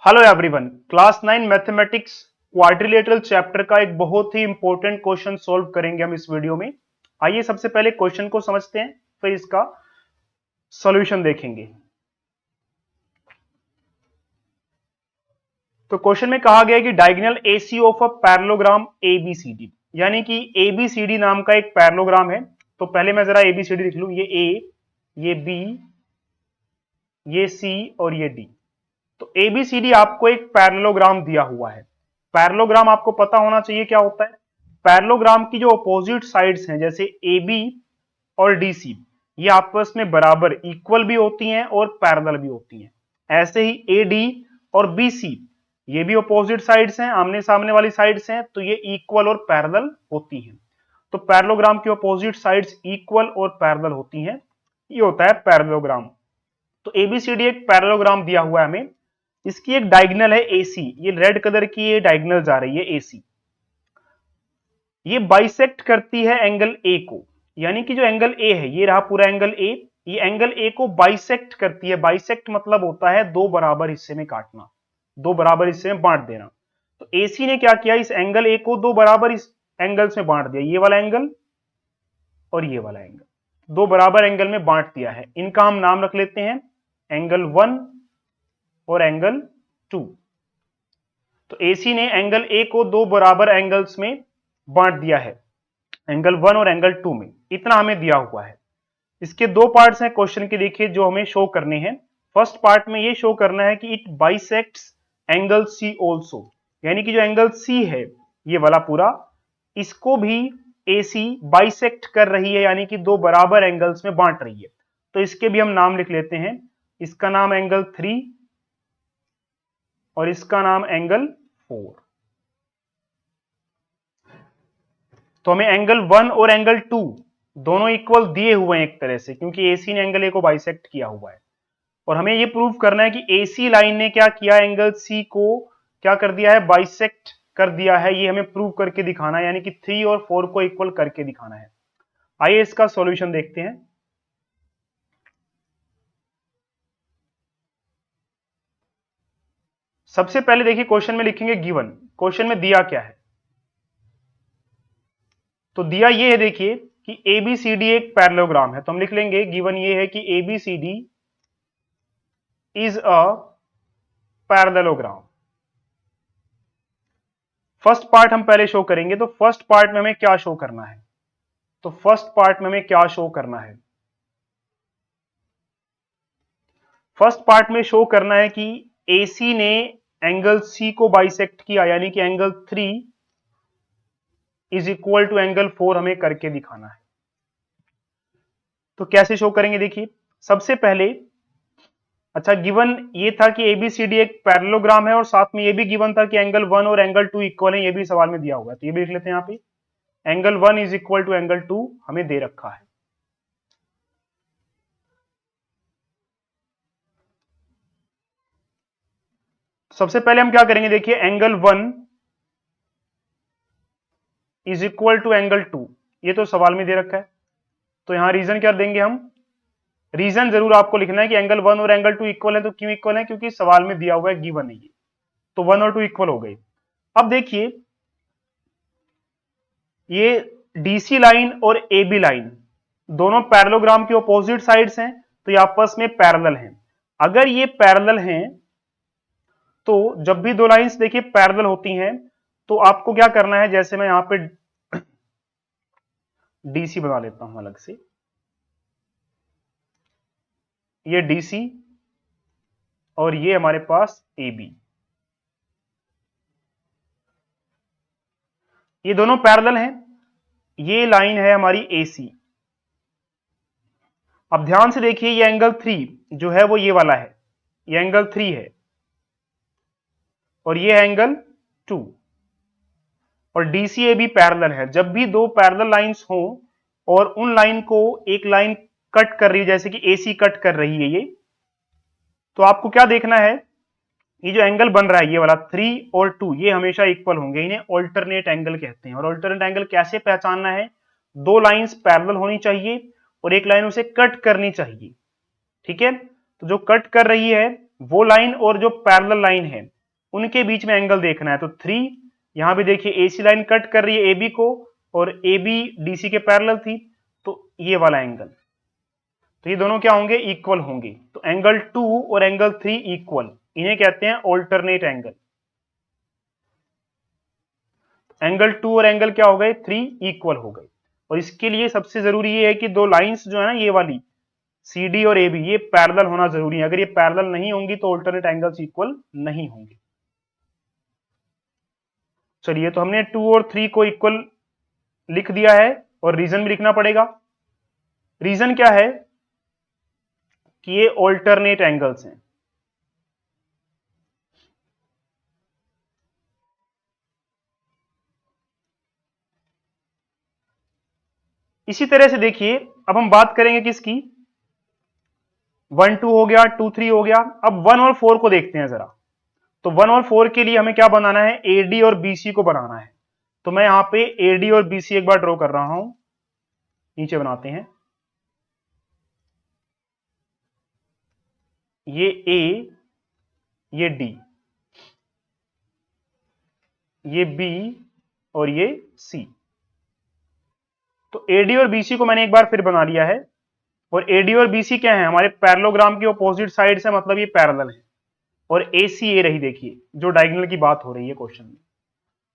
Hello everyone, class 9 mathematics quadrilateral chapter का एक बहुत ही इंपॉर्टेंट क्वेश्चन सॉल्व करेंगे हम इस वीडियो में। आइए सबसे पहले क्वेश्चन को समझते हैं, फिर इसका सॉल्यूशन देखेंगे। तो क्वेश्चन में कहा गया है कि diagonal AC of a parallelogram ABCD, यानी कि एबीसीडी नाम का एक पैरेललोग्राम है। तो पहले मैं जरा एबीसीडी लिख लूं, ये ए, ये बी, ये सी और ये डी। तो एबीसीडी आपको एक पैरेललोग्राम दिया हुआ है। पैरेललोग्राम आपको पता होना चाहिए क्या होता है। पैरेललोग्राम की जो अपोजिट साइड्स हैं, जैसे ए बी और डी सी, ये आपस में बराबर इक्वल भी होती हैं और पैरेलल भी होती हैं। ऐसे ही ए डी और बी सी, ये भी अपोजिट साइड्स हैं, आमने सामने वाली साइड्स हैं, तो ये इक्वल और पैरेलल होती हैं। तो पैरेललोग्राम की अपोजिट साइड्स इक्वल और पैरेलल होती हैं, ये होता है पैरेललोग्राम। तो एबीसीडी एक पैरेललोग्राम दिया हुआ है हमें। इसकी एक डायगोनल है एसी, ये रेड कलर की ये डायगोनल जा रही है एसी। ये बाइसेक्ट करती है एंगल ए को, यानी कि जो एंगल ए है, ये रहा पूरा एंगल ए, ये एंगल ए को बाइसेक्ट करती है। बाइसेक्ट मतलब होता है दो बराबर हिस्से में काटना, दो बराबर हिस्से में बांट देना। तो एसी ने क्या किया, इस एंगल ए को दो बराबर इस एंगल्स में बांट दिया, ये वाला एंगल और ये वाला एंगल, दो बराबर एंगल में बांट दिया है। इनका हम नाम रख लेते हैं एंगल 1 और एंगल 2। तो एसी ने एंगल ए को दो बराबर एंगल्स में बांट दिया है, एंगल 1 और एंगल 2 में। इतना हमें दिया हुआ है। इसके दो पार्ट्स हैं क्वेश्चन के, देखिए जो हमें शो करने हैं। फर्स्ट पार्ट में ये शो करना है कि it bisects angle C also, यानी कि जो एंगल सी है ये वाला पूरा, इसको भी एसी बाइसेक्ट कर रही है, यानी कि दो बराबर एंगल्स में बांट रही है। तो इसके भी हम नाम लिख लेते हैं, इसका नाम एंगल 3 और इसका नाम एंगल 4। तो हमें एंगल 1 और एंगल 2 दोनों इक्वल दिए हुए हैं एक तरह से, क्योंकि एसी ने एंगल ए को बाइसेक्ट किया हुआ है। और हमें यह प्रूव करना है कि एसी लाइन ने क्या किया, एंगल सी को क्या कर दिया है, बाइसेक्ट कर दिया है। ये हमें प्रूव करके दिखाना है, यानी कि 3 और 4 को इक्वल करके दिखाना है। आइए इसका सॉल्यूशन देखते हैं। सबसे पहले देखिए क्वेश्चन में लिखेंगे गिवन, क्वेश्चन में दिया क्या है। तो दिया ये है, देखिए कि एबीसीडी एक पैरेललोग्राम है। तो हम लिख लेंगे गिवन ये है कि ABCD is a parallelogram. First part हम पहले शो करेंगे। तो फर्स्ट पार्ट में हमें क्या शो करना है, तो फर्स्ट पार्ट में हमें क्या शो करना है, फर्स्ट पार्ट में शो करना है कि एसी ने एंगल सी को बाइसेक्ट किया, यानी कि angle 3 is equal to angle 4 हमें करके दिखाना है। तो कैसे शो करेंगे, देखिए सबसे पहले, अच्छा गिवन ये था कि एबीसीडी एक पैरेललोग्राम है, और साथ में ये भी गिवन था कि एंगल 1 और एंगल 2 इक्वल है, ये भी सवाल में दिया हुआ है। तो ये भी लिख लेते हैं, यहां पे angle 1 is equal to angle 2 हमें दे रखा है। सबसे पहले हम क्या करेंगे, देखिए angle 1 is equal to angle 2, ये तो सवाल में दे रखा है। तो यहां रीजन क्या देंगे हम, रीजन जरूर आपको लिखना है कि एंगल 1 और एंगल 2 इक्वल है। तो क्यों इक्वल है, क्योंकि सवाल में दिया हुआ है, गिवन है ये। तो 1 और 2 इक्वल हो गए। अब देखिए ये डीसी लाइन और एबी लाइन दोनों पैरेललोग्राम की अपोजिट साइड्स हैं, तो ये आपस में पैरेलल हैं। अगर ये पैरेलल हैं, तो जब भी दो लाइंस देखिए पैरेलल होती हैं, तो आपको क्या करना है, जैसे मैं यहां पे डीसी बना लेता हूं अलग से, ये डीसी और ये हमारे पास AB, ये दोनों पैरेलल हैं। ये लाइन है हमारी AC। अब ध्यान से देखिए, ये एंगल 3 जो है वो ये वाला है, ये एंगल 3 है, और ये एंगल 2, और डीसीए भी पैरेलल है। जब भी दो पैरेलल लाइंस हो और उन लाइन को एक लाइन कट कर रही है, जैसे कि एसी कट कर रही है ये, तो आपको क्या देखना है, ये जो एंगल बन रहा है ये वाला 3 और 2, ये हमेशा इक्वल होंगे। इन्हें ऑल्टरनेट एंगल कहते हैं। और ऑल्टरनेट एंगल कैसे पहचानना है, दो लाइंस पैरेलल होनी चाहिए और एक लाइन उसे कट करनी चाहिए। ठीक है, तो जो कट कर रही है वो लाइन और जो पैरेलल लाइन है उनके बीच में एंगल देखना है। तो 3, यहां भी देखिए एसी लाइन कट कर रही है एबी को और एबी डीसी के पैरेलल थी, तो ये वाला एंगल, तो ये दोनों क्या होंगे, इक्वल होंगे। तो एंगल 2 और एंगल 3 इक्वल, इन्हें कहते हैं ऑल्टरनेट एंगल। एंगल 2 और एंगल क्या हो गए, 3 इक्वल हो गए। और इसके लिए सबसे जरूरी ये है कि दो लाइंस जो है ना, ये वाली सी डी और ए बी, ये पैरेलल होना जरूरी है। अगर ये पैरेलल नहीं होंगी तो ऑल्टरनेट एंगल्स इक्वल नहीं होंगे। चलिए, तो हमने 2 और 3 को इक्वल लिख दिया है और रीजन भी लिखना पड़ेगा। रीजन क्या है कि ये ऑल्टरनेट एंगल्स हैं। इसी तरह से देखिए, अब हम बात करेंगे किसकी, 1 2 हो गया, 2 3 हो गया। अब 1 और 4 को देखते हैं जरा। तो 1 और 4 के लिए हमें क्या बनाना है, एडी और बीसी को बनाना है। तो मैं यहां पे एडी और बीसी एक बार ड्रॉ कर रहा हूं, नीचे बनाते हैं। ये ए, ये डी, ये बी और ये सी। तो एडी और बीसी को मैंने एक बार फिर बना लिया है। और एडी और बीसी क्या है, हमारे पैरेललोग्राम की अपोजिट साइड से, मतलब ये पैरेलल है। और ए सी ए रही, देखिए जो डायगोनल की बात हो रही है क्वेश्चन में।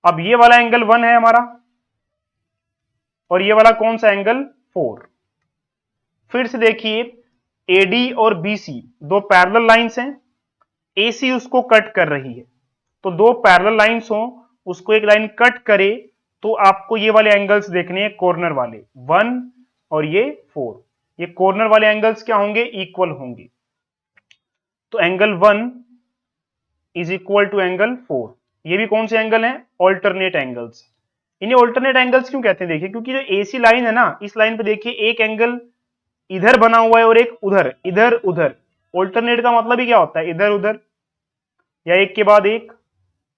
अब ये वाला एंगल 1 है हमारा, और ये वाला कौन सा एंगल, 4। फिर से देखिए, एडी और बीसी दो पैरेलल लाइंस हैं, एसी उसको कट कर रही है। तो दो पैरेलल लाइंस हो, उसको एक लाइन कट करे, तो आपको ये वाले एंगल्स देखने हैं, कॉर्नर वाले 1 और ये 4। ये कॉर्नर वाले एंगल्स क्या होंगे, इक्वल होंगे। तो angle 1 is equal to angle 4। ये भी कौन से एंगल हैं, ऑल्टरनेट एंगल्स। इन्हें ऑल्टरनेट एंगल्स क्यों कहते हैं, देखिए क्योंकि जो एसी लाइन है ना, इस लाइन पे देखिए एक एंगल इधर बना हुआ है और एक उधर, इधर उधर। ऑल्टरनेट का मतलब ही क्या होता है, इधर उधर या एक के बाद एक।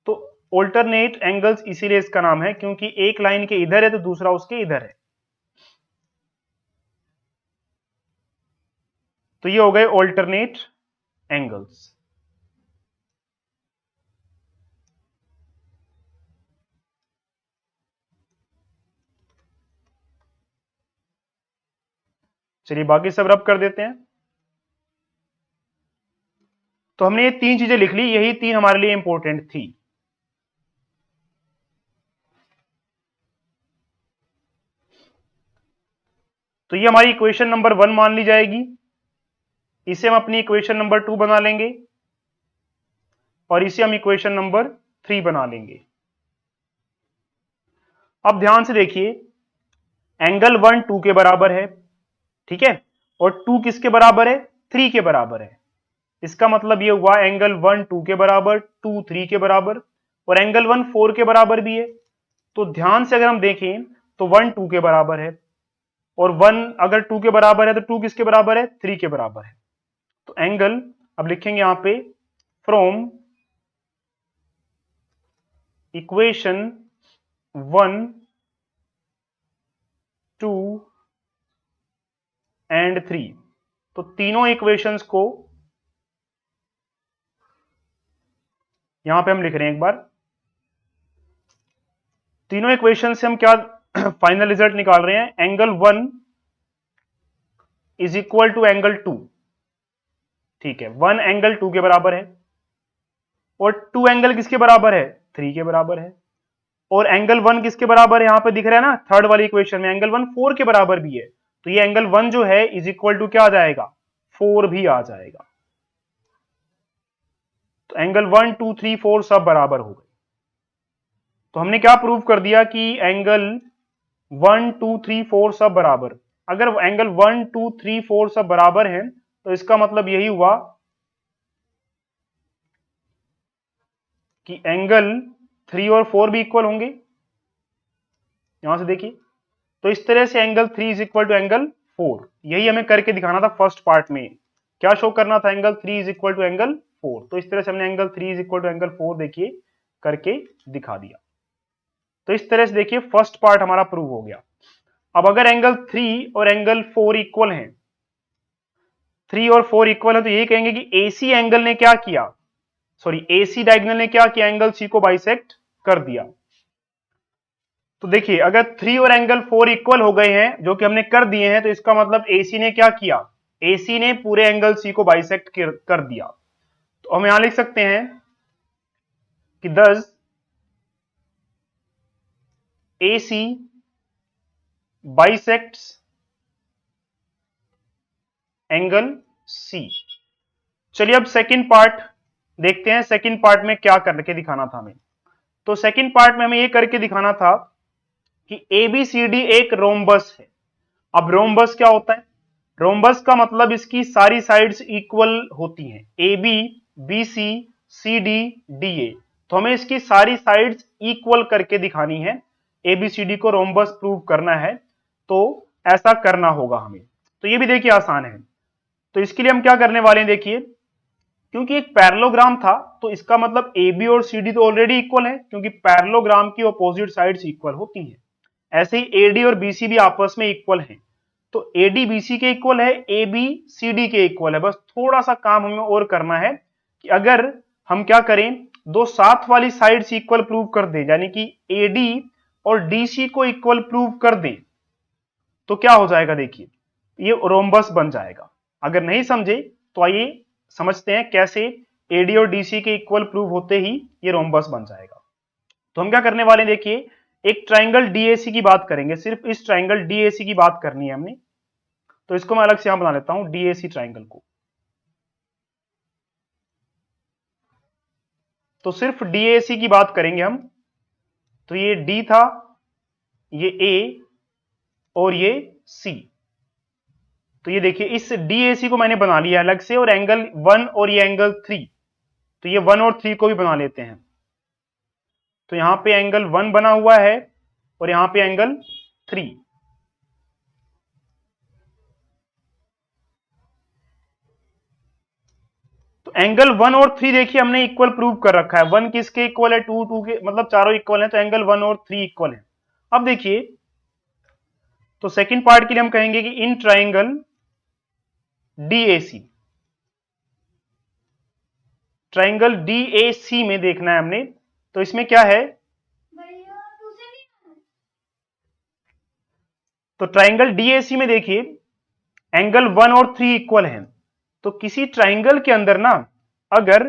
तो ऑल्टरनेट एंगल्स इसीलिए इसका नाम है, क्योंकि एक लाइन के इधर है तो दूसरा उसके इधर है। तो ये हो गए ऑल्टरनेट एंगल्स। चलिए बाकी सब रब कर देते हैं। तो हमने ये 3 चीजें लिख ली, यही 3 हमारे लिए इंपॉर्टेंट थी। तो ये हमारी इक्वेशन नंबर 1 मान ली जाएगी। इसे हम अपनी इक्वेशन नंबर 2 बना लेंगे और इसे हम इक्वेशन नंबर 3 बना लेंगे। अब ध्यान से देखिए, एंगल 1 2 के बराबर है, ठीक है, और 2 किसके बराबर है, 3 के बराबर है। इसका मतलब ये हुआ एंगल 1 2 के बराबर, 2 3 के बराबर, और एंगल 1 4 के बराबर भी है। तो ध्यान से अगर हम देखें तो 1 2 के बराबर है, और 1 अगर 2 के बराबर है तो 2 किसके बराबर है, 3 के बराबर है। तो एंगल अब लिखेंगे यहां पे, फ्रॉम इक्वेशन 1 2 एंड 3। तो तीनों इक्वेशंस को यहां पे हम लिख रहे हैं एक बार। तीनों इक्वेशन से हम क्या फाइनल रिजल्ट निकाल रहे हैं, angle 1 is equal to angle 2। ठीक है, 1 एंगल 2 के बराबर है, और 2 एंगल किसके बराबर है, 3 के बराबर है। और एंगल 1 किसके बराबर है, यहां पे दिख रहा है ना थर्ड वाली इक्वेशन में, एंगल 1 4 के बराबर भी है। तो ये एंगल 1 जो है इज इक्वल टू क्या आ जाएगा, 4 भी आ जाएगा। तो एंगल 1 2 3 4 सब बराबर हो गए। तो हमने क्या प्रूव कर दिया कि एंगल 1 2 3 4 सब बराबर। अगर एंगल 1 2 3 4 सब बराबर हैं तो इसका मतलब यही हुआ कि एंगल 3 और 4 भी इक्वल होंगे। यहां से देखिए, तो इस तरह से angle 3 is equal to angle 4, यही हमें करके दिखाना था फर्स्ट पार्ट में। क्या शो करना था, angle 3 is equal to angle 4। तो इस तरह से हमने angle 3 is equal to angle 4 देखिए करके दिखा दिया। तो इस तरह से देखिए फर्स्ट पार्ट हमारा प्रूव हो गया। अब अगर एंगल 3 और एंगल 4 इक्वल हैं 3 और 4 इक्वल है तो ये कहेंगे कि AC एंगल ने क्या किया, सॉरी AC डायगोनल ने क्या किया, एंगल C को बाइसेक्ट कर दिया। तो देखिए अगर 3 और एंगल 4 इक्वल हो गए हैं जो कि हमने कर दिए हैं, तो इसका मतलब AC ने क्या किया, AC ने पूरे एंगल C को बाइसेक्ट कर दिया। तो हम यहां लिख सकते हैं कि दस AC बाइसेक्ट्स एंगल C। चलिए अब सेकंड पार्ट देखते हैं, सेकंड पार्ट में क्या करके दिखाना था हमें। तो सेकंड पार्ट में हमें ये करके दिखाना था कि ABCD एक रोम्बस है। अब रोम्बस क्या होता है, रोम्बस का मतलब इसकी सारी साइड्स इक्वल होती हैं, AB BC CD DA। तो हमें इसकी सारी साइड्स इक्वल करके दिखानी है, ABCD को रोम्बस प्रूव करना है, तो ऐसा करना होगा हमें। तो ये भी देखिए आसान है। तो इसके लिए हम क्या करने वाले हैं, देखिए क्योंकि एक पैरेललोग्राम था तो इसका मतलब AB और CD तो ऑलरेडी इक्वल है, क्योंकि पैरेललोग्राम की ऑपोजिट साइड्स इक्वल होती हैं। ऐसे ही AD और BC भी आपस में इक्वल हैं। तो AD BC के इक्वल है, AB CD के इक्वल है। बस थोड़ा सा काम हमें और करना है कि अगर हम क्या करें, दो साथ वाली साइड्स इक्वल प्रूव कर दें, यानी कि AD और DC को इक्वल प्रूव कर दें, तो क्या हो जाएगा, देखिए ये रोम्बस बन जाएगा। अगर नहीं समझे तो आइए समझते हैं कैसे AD और DC के इक्वल प्रूव होते ही ये रोम्बस बन जाएगा। तो हम क्या करने वाले हैं, देखिए एक ट्राइंगल DAC की बात करेंगे, सिर्फ इस ट्राइंगल DAC की बात करनी है हमने। तो इसको मैं अलग से यहां बना लेता हूं, DAC ट्राइंगल को। तो सिर्फ DAC की बात करेंगे हम। तो ये D था, ये A और ये C। तो ये देखिए इस DAC को मैंने बना लिया अलग से, और एंगल 1 और ये एंगल 3, तो ये 1 और 3 को भी बना लेते हैं। तो यहां पे एंगल 1 बना हुआ है और यहां पे एंगल 3। तो एंगल 1 और 3 देखिए हमने इक्वल प्रूव कर रखा है। 1 किसके इक्वल है, 2 2 के, मतलब चारों इक्वल हैं, तो एंगल 1 और 3 इक्वल है। अब देखिए तो सेकंड पार्ट के लिए हम कहेंगे कि in triangle DAC, triangle DAC में देखना है हमने। तो इसमें क्या है, तो ट्राइंगल DAC में देखिए एंगल 1 और 3 इक्वल हैं। तो किसी ट्राइंगल के अंदर ना अगर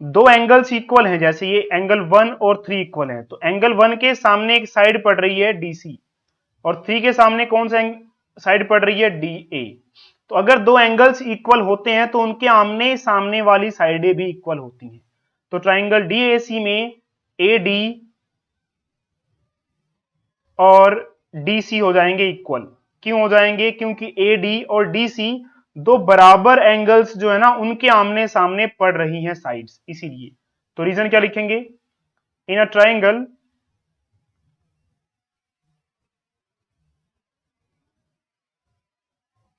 दो एंगल्स इक्वल हैं, जैसे ये एंगल 1 और 3 इक्वल हैं, तो एंगल 1 के सामने एक साइड पड़ रही है DC और 3 के सामने कौन सा साइड पड़ रही है, DA। तो अगर दो एंगल्स इक्वल होते हैं तो उनके आमने सामने वाली साइडें भी इक्वल होती हैं। तो ट्राइंगल DAC में AD और DC हो जाएंगे इक्वल। क्यों हो जाएंगे, क्योंकि AD और DC दो बराबर एंगल्स जो है ना उनके आमने सामने पड़ रही हैं साइड्स, इसीलिए। तो रीजन क्या लिखेंगे, in a triangle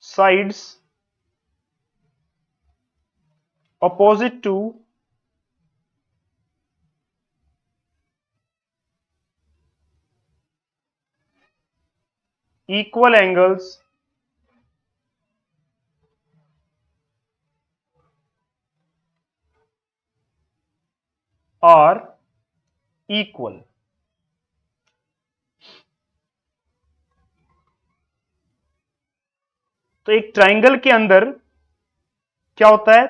sides opposite to equal angles are equal। तो एक ट्राइंगल के अंदर क्या होता है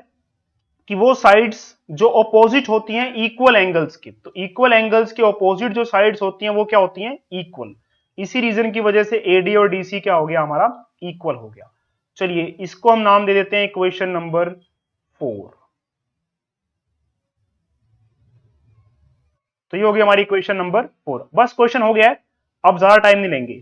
कि वो साइड्स जो अपोजिट होती हैं इक्वल एंगल्स के, तो इक्वल एंगल्स के अपोजिट जो साइड्स होती हैं वो क्या होती हैं, इक्वल। इसी रीजन की वजह से AD और DC क्या हो गया हमारा, इक्वल हो गया। चलिए इसको हम नाम दे देते हैं इक्वेशन नंबर 4। तो ये हो गया हमारी इक्वेशन नंबर 4। बस क्वेश्चन हो गया है, अब ज्यादा टाइम नहीं लेंगे।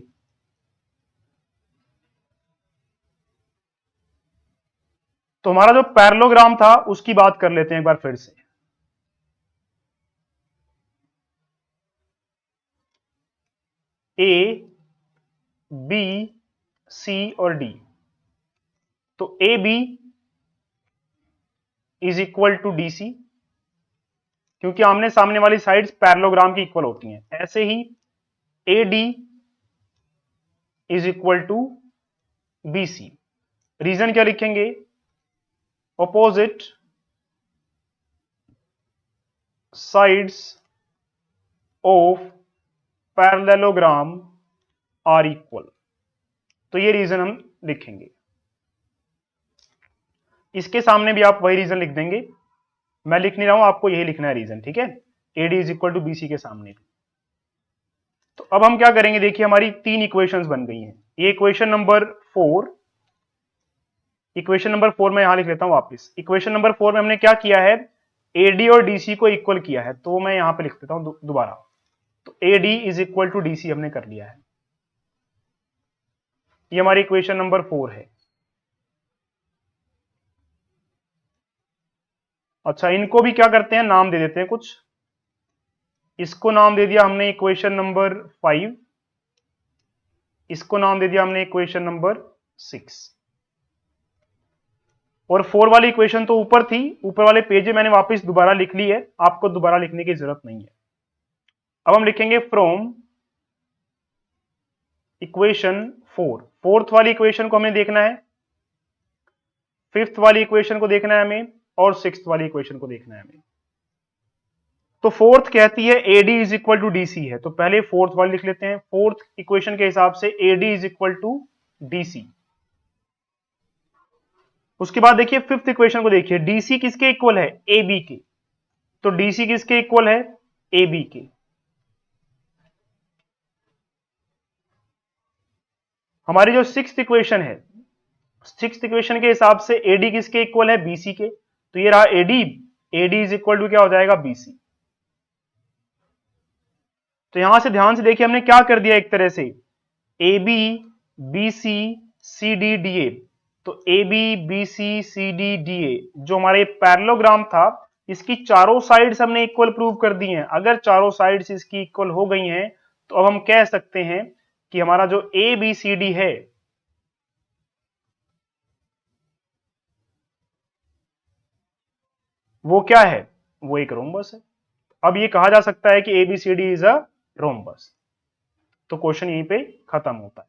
तो हमारा जो पैरेललोग्राम था उसकी बात कर लेते हैं एक बार फिर से। A B C और D, तो AB is equal to DC, क्योंकि आमने सामने वाली साइड्स पैरेललोग्राम की इक्वल होती हैं। ऐसे ही AD is equal to BC। Reason क्या लिखेंगे? Opposite sides of parallelogram are equal. तो ये रीजन हम लिखेंगे। इसके सामने भी आप वही रीजन लिख देंगे, मैं लिख नहीं रहा हूं, आपको यही लिखना है रीजन, ठीक है। AD is equal to BC के सामने भी। तो अब हम क्या करेंगे, देखिए हमारी 3 इक्वेशंस बन गई हैं। ये इक्वेशन नंबर 4, इक्वेशन नंबर 4 में यहां लिख लेता हूं वापस। इक्वेशन नंबर 4 में हमने क्या किया है, AD और DC को इक्वल किया है, तो मैं यहां पे लिख देता हूं दोबारा। तो AD is equal to DC हमने कर लिया है। ये हमारी इक्वेशन नंबर 4 है। अच्छा, इनको भी क्या करते हैं, नाम दे देते हैं कुछ। इसको नाम दे दिया हमने इक्वेशन नंबर 5, इसको नाम दे दिया हमने इक्वेशन नंबर 6। और 4 वाली इक्वेशन तो ऊपर थी, ऊपर वाले पेज में मैंने वापस दोबारा लिख ली है, आपको दोबारा लिखने की जरूरत नहीं है। अब हम लिखेंगे फ्रॉम इक्वेशन 4, फोर्थ वाली इक्वेशन को हमें देखना है, फिफ्थ वाली इक्वेशन को देखना है हमें, और सिक्स्थ वाली इक्वेशन को देखना है हमें। तो फोर्थ कहती है AD is equal to DC है, तो पहले फोर्थ वाली लिख लेते हैं। फोर्थ इक्वेशन के हिसाब से AD is equal to DC। उसके बाद देखिए फिफ्थ इक्वेशन को देखिए, DC किसके इक्वल है, AB के। तो DC किसके इक्वल है, AB के। हमारी जो सिक्स्थ इक्वेशन है, सिक्स्थ इक्वेशन के हिसाब से AD किसके इक्वल है, BC के। तो ये रहा AD इज इक्वल टू क्या हो जाएगा, BC। तो यहां से ध्यान से देखिए हमने क्या कर दिया, एक तरह से AB BC CD DA। तो AB BC CD DA जो हमारे पैरेललोग्राम था, इसकी चारों साइड्स हमने इक्वल प्रूव कर दी हैं। अगर चारों साइड्स इसकी इक्वल हो गई हैं, तो अब हम कह सकते हैं कि हमारा जो ABCD है वो क्या है, वो एक रोम्बस है। अब ये कहा जा सकता है कि ABCD इज अ रोम्बस। तो क्वेश्चन यहीं पे खत्म होता है।